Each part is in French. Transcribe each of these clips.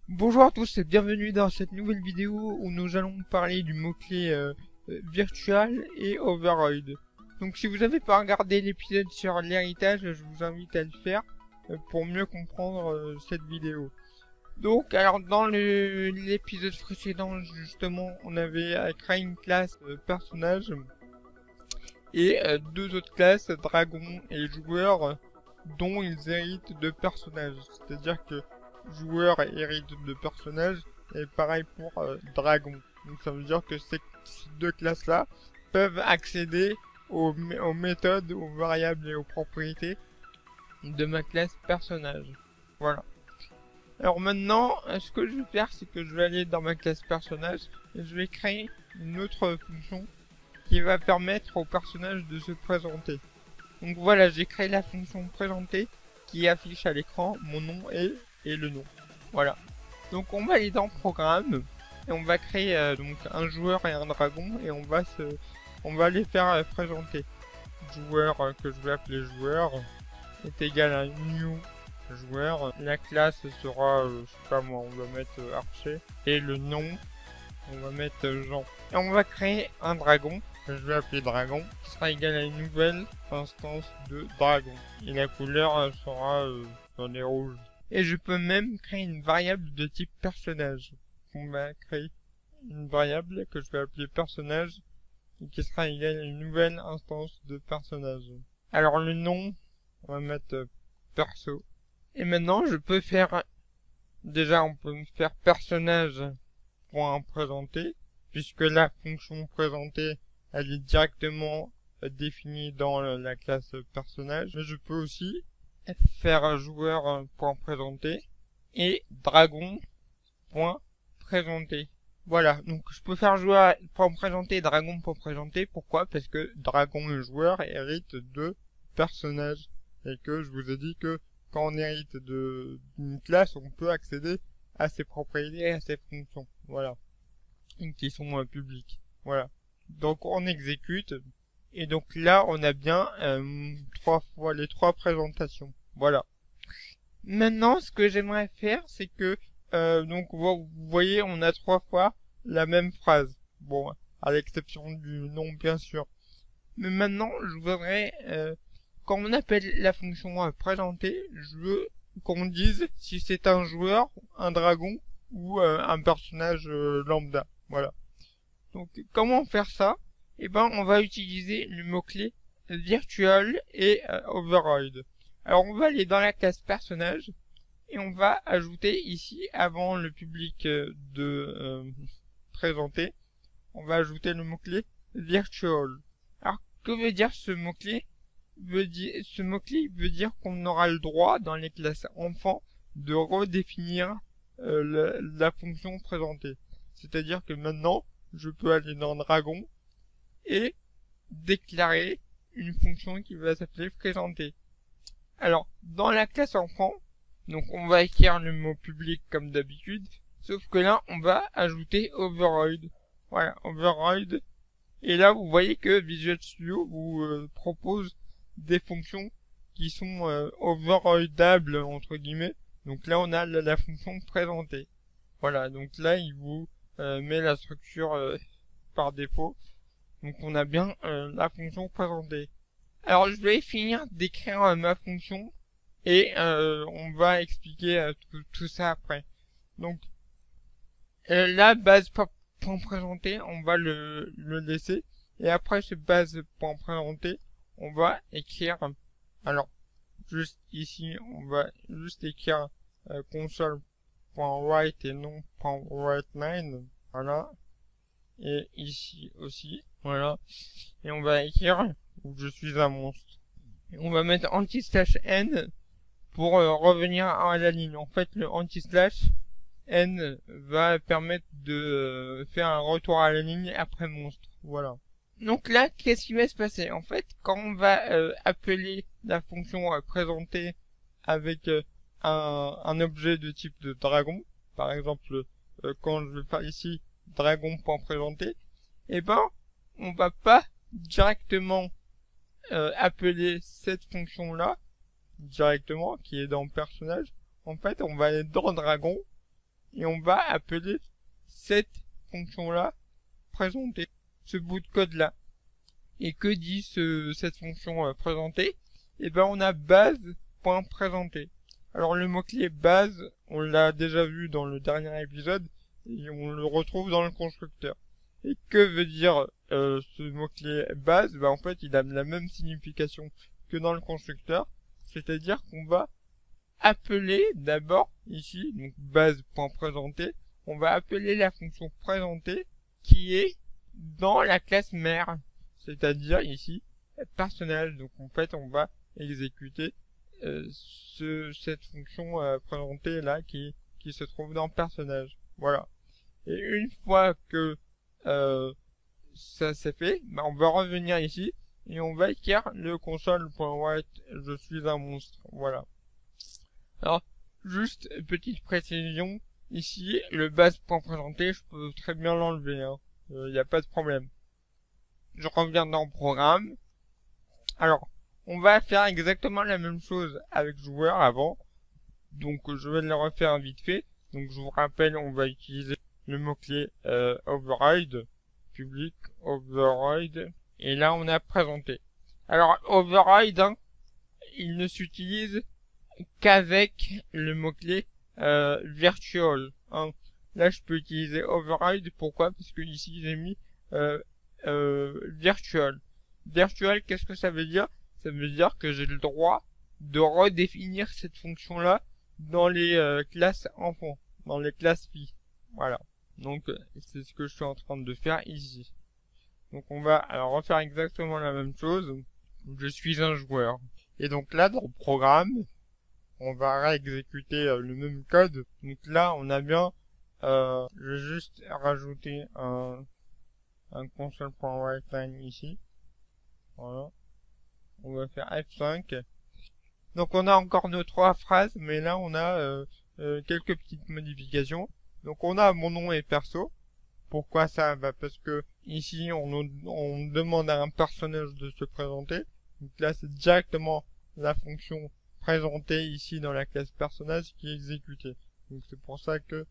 Bonjour à tous et bienvenue dans cette nouvelle vidéo où nous allons parler du mot-clé virtual et override. Donc si vous n'avez pas regardé l'épisode sur l'héritage, je vous invite à le faire pour mieux comprendre cette vidéo. Donc alors dans l'épisode précédent justement on avait créé une classe personnage et deux autres classes, dragon et joueur, dont ils héritent de personnages. C'est-à-dire que joueur hérite de personnages et pareil pour dragon. Donc ça veut dire que ces deux classes-là peuvent accéder aux méthodes, aux variables et aux propriétés de ma classe personnage. Voilà. Alors maintenant, ce que je vais faire, c'est que je vais aller dans ma classe personnage et je vais créer une autre fonction qui va permettre au personnage de se présenter. Donc voilà, j'ai créé la fonction présenter qui affiche à l'écran mon nom et le nom. Voilà. Donc on va aller dans programme et on va créer donc un joueur et un dragon et on va les faire présenter. Joueur que je vais appeler joueur est égal à new joueur. La classe sera, je sais pas moi, on va mettre archer et le nom on va mettre Jean. Et on va créer un dragon que je vais appeler dragon qui sera égal à une nouvelle instance de dragon. Et la couleur sera dans les rouges. Et je peux même créer une variable de type personnage. On va créer une variable que je vais appeler personnage et qui sera égale à une nouvelle instance de personnage. Alors le nom, on va mettre perso. Et maintenant je peux faire, déjà on peut faire personnage présenter, puisque la fonction présenter elle est directement définie dans la classe personnage. Mais je peux aussi faire joueur.présenter et dragon.présenter. Voilà, donc je peux faire joueur.présenter et dragon.présenter. Pourquoi? Parce que dragon et joueur héritent de personnages. Et que je vous ai dit que quand on hérite d'une classe, on peut accéder à ses propriétés et à ses fonctions. Voilà. Qui sont publiques. Voilà. Donc on exécute. Et donc là, on a bien les trois présentations. Voilà. Maintenant, ce que j'aimerais faire, c'est que donc vous voyez, on a trois fois la même phrase. Bon, à l'exception du nom, bien sûr. Mais maintenant, je voudrais, quand on appelle la fonction présenter, je veux qu'on dise si c'est un joueur, un dragon ou un personnage lambda. Voilà. Donc comment faire ça? Eh ben on va utiliser le mot-clé virtual et override. Alors on va aller dans la classe personnage et on va ajouter ici avant le public de présenter, on va ajouter le mot-clé virtual. Alors que veut dire ce mot-clé? Ce mot-clé veut dire qu'on aura le droit dans les classes enfants de redéfinir la fonction présentée. C'est-à-dire que maintenant, je peux aller dans Dragon et déclarer une fonction qui va s'appeler présenter. Alors, dans la classe enfant, donc on va écrire le mot public comme d'habitude, sauf que là, on va ajouter override. Voilà, override. Et là, vous voyez que Visual Studio vous propose des fonctions qui sont overridables, entre guillemets. Donc là, on a la fonction présenter. Voilà, donc là, il vous met la structure par défaut. Donc on a bien la fonction présenter. Alors je vais finir d'écrire ma fonction et on va expliquer tout ça après. Donc la base.présenter, on va le laisser. Et après ce base.présenter, on va écrire, alors juste ici, on va juste écrire console.write et non .writeLine. Voilà. Et ici aussi. Voilà. Et on va écrire je suis un monstre. Et on va mettre anti/n pour revenir à la ligne. En fait, le anti/n va permettre de faire un retour à la ligne après monstre. Voilà. Donc là, qu'est-ce qui va se passer? En fait, quand on va appeler la fonction présenter avec un objet de type de dragon, par exemple, quand je vais faire ici dragon.présenter, eh ben, on va pas directement appeler cette fonction-là directement, qui est dans personnage. En fait, on va aller dans dragon et on va appeler cette fonction-là présenter, ce bout de code-là. Et que dit cette fonction présenter? Eh ben on a base.présenter. Alors le mot-clé base, on l'a déjà vu dans le dernier épisode, et on le retrouve dans le constructeur. Et que veut dire ce mot-clé base? Ben en fait il a la même signification que dans le constructeur, c'est-à-dire qu'on va appeler d'abord ici, donc base.présenter, on va appeler la fonction présenter qui est dans la classe mère, c'est-à-dire ici personnage. Donc en fait on va exécuter cette fonction présenter là qui se trouve dans personnage. Voilà. Et une fois que ça c'est fait, ben on va revenir ici et on va écrire le console.write je suis un monstre. Voilà. Alors juste petite précision, ici le base.présenter je peux très bien l'enlever, hein. Y a pas de problème. Je reviens dans le programme. Alors on va faire exactement la même chose avec joueur avant. Donc je vais le refaire vite fait. Donc je vous rappelle, on va utiliser le mot-clé override, public override, et là on a présenté. Alors override, hein, il ne s'utilise qu'avec le mot-clé virtual. Hein. Là je peux utiliser override, pourquoi? Parce que ici j'ai mis virtual. Virtual, qu'est-ce que ça veut dire? Ça veut dire que j'ai le droit de redéfinir cette fonction-là dans les classes enfants, dans les classes filles. Voilà. Donc c'est ce que je suis en train de faire ici. Donc on va alors refaire exactement la même chose. Je suis un joueur. Et donc là dans le programme, on va réexécuter le même code. Donc là on a bien, je vais juste rajouter un console.writeLine ici. Voilà. On va faire F5. Donc on a encore nos 3 phrases, mais là on a quelques petites modifications. Donc on a mon nom et perso. Pourquoi ça? Bah parce que ici on demande à un personnage de se présenter. Donc là c'est directement la fonction présenter ici dans la classe personnage qui est exécutée. Donc c'est pour ça que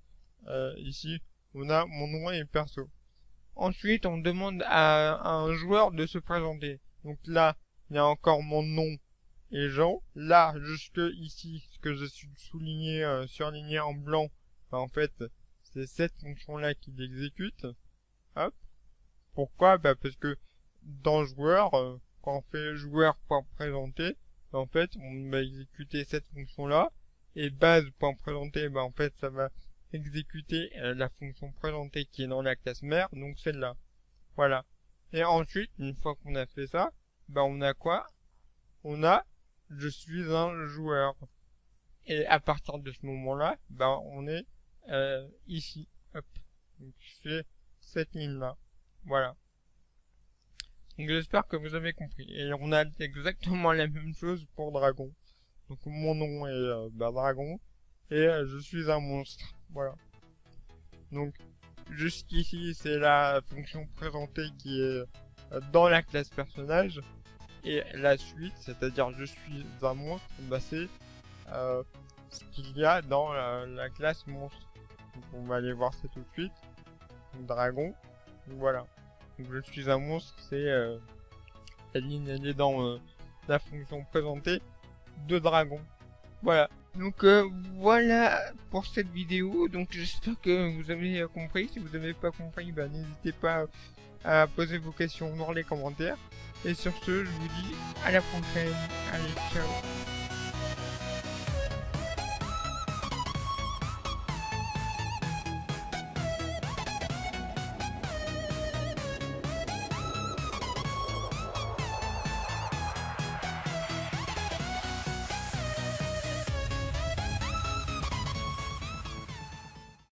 ici on a mon nom et perso. Ensuite on demande à un joueur de se présenter. Donc là il y a encore mon nom et Jean. Là jusque ici ce que je suis souligné, surligné en blanc, bah, en fait c'est cette fonction là qui l'exécute. Hop. Pourquoi? Bah parce que dans joueur, quand on fait joueur.présenter, bah, en fait on va exécuter cette fonction là, et base.présenter, bah en fait ça va exécuter la fonction présenter qui est dans la classe mère, donc celle-là. Voilà. Et ensuite, une fois qu'on a fait ça, bah on a quoi? On a je suis un joueur. Et à partir de ce moment-là, bah on est ici. Hop. Donc je fais cette ligne-là. Voilà. Donc j'espère que vous avez compris. Et on a exactement la même chose pour Dragon. Donc mon nom est Dragon. Et je suis un monstre. Voilà. Donc jusqu'ici c'est la fonction présentée qui est dans la classe personnage. Et la suite, c'est-à-dire je suis un monstre, bah c'est ce qu'il y a dans la classe monstre. Donc on va aller voir ça tout de suite. Donc, Dragon. Donc, voilà. Donc je suis un monstre, c'est la ligne elle est dans la fonction présentée de Dragon. Voilà. Donc voilà pour cette vidéo. Donc j'espère que vous avez compris. Si vous n'avez pas compris, bah, n'hésitez pas à poser vos questions dans les commentaires. Et sur ce, je vous dis à la prochaine. Allez, ciao.